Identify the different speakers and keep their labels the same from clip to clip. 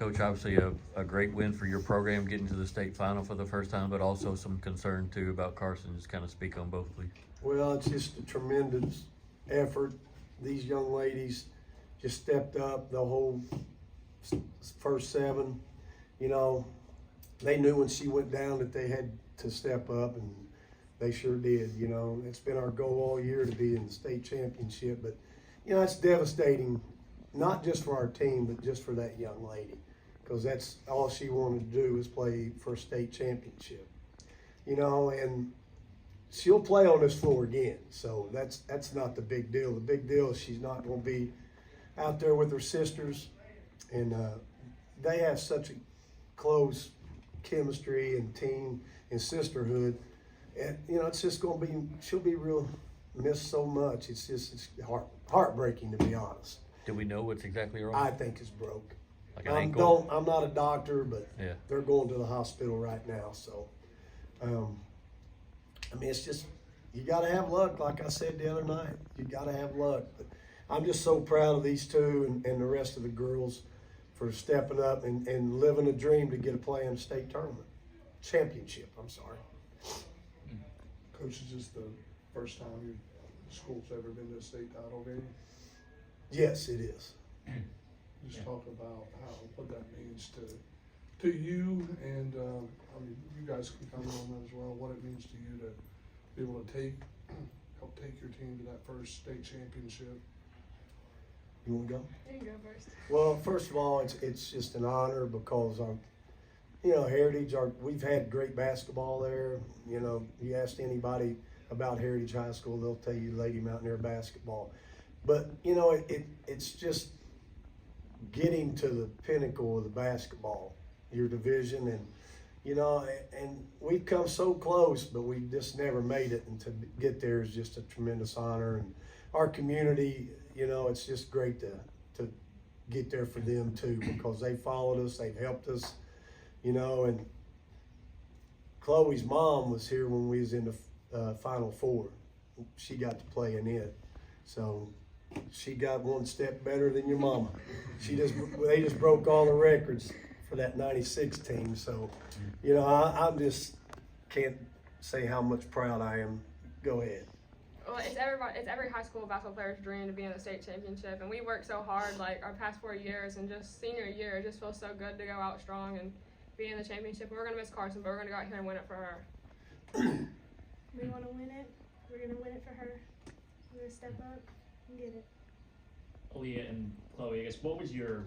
Speaker 1: Coach, obviously a great win for your program, getting to the state final for the first time, but also some concern too about Carson. Just kind of speak on both, please.
Speaker 2: Well, it's just a tremendous effort. These young ladies just stepped up the whole first 7. You know, they knew when she went down that they had to step up, and they sure did. You know, it's been our goal all year to be in the state championship, but you know, it's devastating, not just for our team, but just for that young lady, because that's all she wanted to do was play for a state championship. You know, and she'll play on this floor again, so that's not the big deal. The big deal is she's not going to be out there with her sisters, and they have such a close chemistry and team and sisterhood, and you know, it's just going to be, she'll be real missed so much. It's heartbreaking, to be honest.
Speaker 1: Do we know what's exactly wrong?
Speaker 2: I think it's broke.
Speaker 1: Like an ankle?
Speaker 2: I'm not a doctor, but
Speaker 1: yeah,
Speaker 2: they're going to the hospital right now. So, I mean, it's just, you got to have luck. Like I said the other night, you got to have luck. But I'm just so proud of these two and the rest of the girls for stepping up and living a dream to get a play in a state tournament. Championship, I'm sorry.
Speaker 3: Coach, is this the first time your school's ever been to a state title game?
Speaker 2: Yes, it is.
Speaker 3: Just talk about what that means to you, and I mean, you guys can comment on that as well. What it means to you to be able to help take your team to that first state championship.
Speaker 2: You want to go?
Speaker 4: You can go first.
Speaker 2: Well, first of all, it's just an honor because you know, Heritage, we've had great basketball there. You know, you ask anybody about Heritage High School, they'll tell you Lady Mountaineer basketball. But, you know, it's just getting to the pinnacle of the basketball, your division, and, you know, and we've come so close, but we just never made it, and to get there is just a tremendous honor. And our community, you know, it's just great to get there for them too, because they followed us, they've helped us, you know. And Chloe's mom was here when we was in the Final Four. She got to play in it, so she got one step better than your mama. They just broke all the records for that '96 team. So, you know, I just can't say how much proud I am. Go ahead.
Speaker 4: Well, it's every high school basketball player's dream to be in the state championship, and we worked so hard like our past 4 years, and just senior year, it just feels so good to go out strong and be in the championship. We're gonna miss Carson, but we're gonna go out here and win it for her.
Speaker 5: We want to win it. We're going to win it for her. We're going to step up and get it.
Speaker 6: Aleyah and Chloe, I guess, what was your,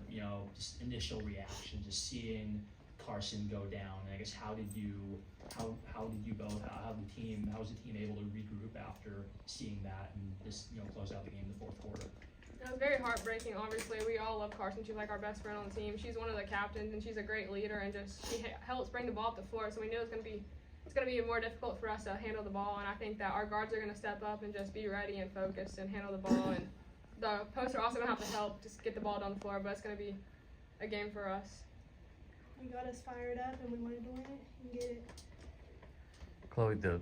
Speaker 6: just initial reaction to seeing Carson go down? And I guess how did you both, how was the team able to regroup after seeing that and just, close out the game in the fourth quarter?
Speaker 4: It was very heartbreaking. Obviously, we all love Carson. She's like our best friend on the team. She's one of the captains, and she's a great leader, and just she helps bring the ball up the floor. So we knew it's gonna be more difficult for us to handle the ball, and I think that our guards are gonna step up and just be ready and focused and handle the ball. And the posts are also gonna have to help just get the ball down the floor, but it's gonna be a game for us.
Speaker 5: You got us fired up, and we wanted to win it and get it.
Speaker 1: Chloe, the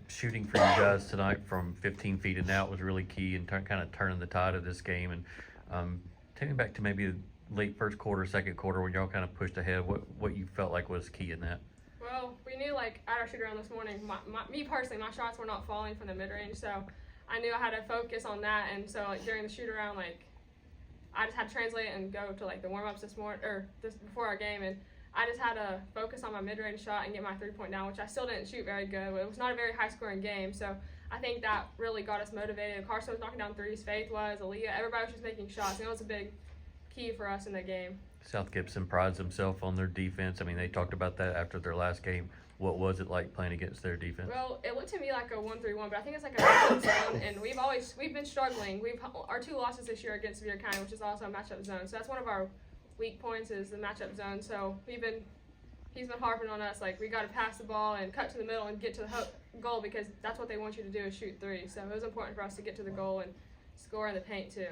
Speaker 1: shooting for you guys tonight from 15 feet and out was really key and kind of turning the tide of this game. And take me back to maybe the late first quarter, second quarter, when y'all kind of pushed ahead. What you felt like was key in that?
Speaker 4: Well, we knew, like, at our shoot-around this morning, me personally, my shots were not falling from the mid-range, so I knew I had to focus on that. And so, like, during the shoot-around, like, I just had to translate and go to, like, the warm-ups before our game, and I just had to focus on my mid-range shot and get my three-point down, which I still didn't shoot very good. It was not a very high-scoring game, so I think that really got us motivated. Carson was knocking down threes, Faith was, Aleyah, everybody was just making shots, and it was a big key for us in the game. South
Speaker 1: Gibson prides themselves on their defense. I mean, they talked about that after their last game. What was it like playing against their defense?
Speaker 4: Well, it looked to me like a 1-3-1, but I think it's like a matchup zone, and we've been struggling. Our 2 losses this year are against Sevier County, which is also a matchup zone. So that's one of our weak points is the matchup zone. So he's been harping on us, like, we got to pass the ball and cut to the middle and get to the goal, because that's what they want you to do is shoot 3. So it was important for us to get to the goal and score in the paint too.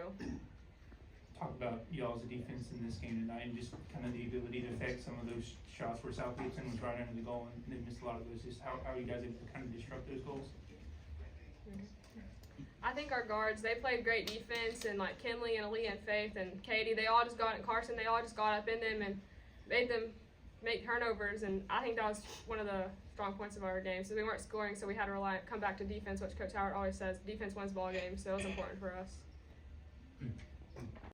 Speaker 7: Talk about y'all's defense in this game tonight and just kind of the ability to affect some of those shots where South Gibson was right under the goal and they missed a lot of those. Just how are you guys able to kind of disrupt those goals?
Speaker 4: I think our guards, they played great defense, and like Kinley and Aleyah and Faith and Katie, they all just got in Carson, they all just got up in them and made them make turnovers, and I think that was one of the strong points of our game. So we weren't scoring, so we had to come back to defense, which Coach Howard always says, defense wins ball games, so it was important for us.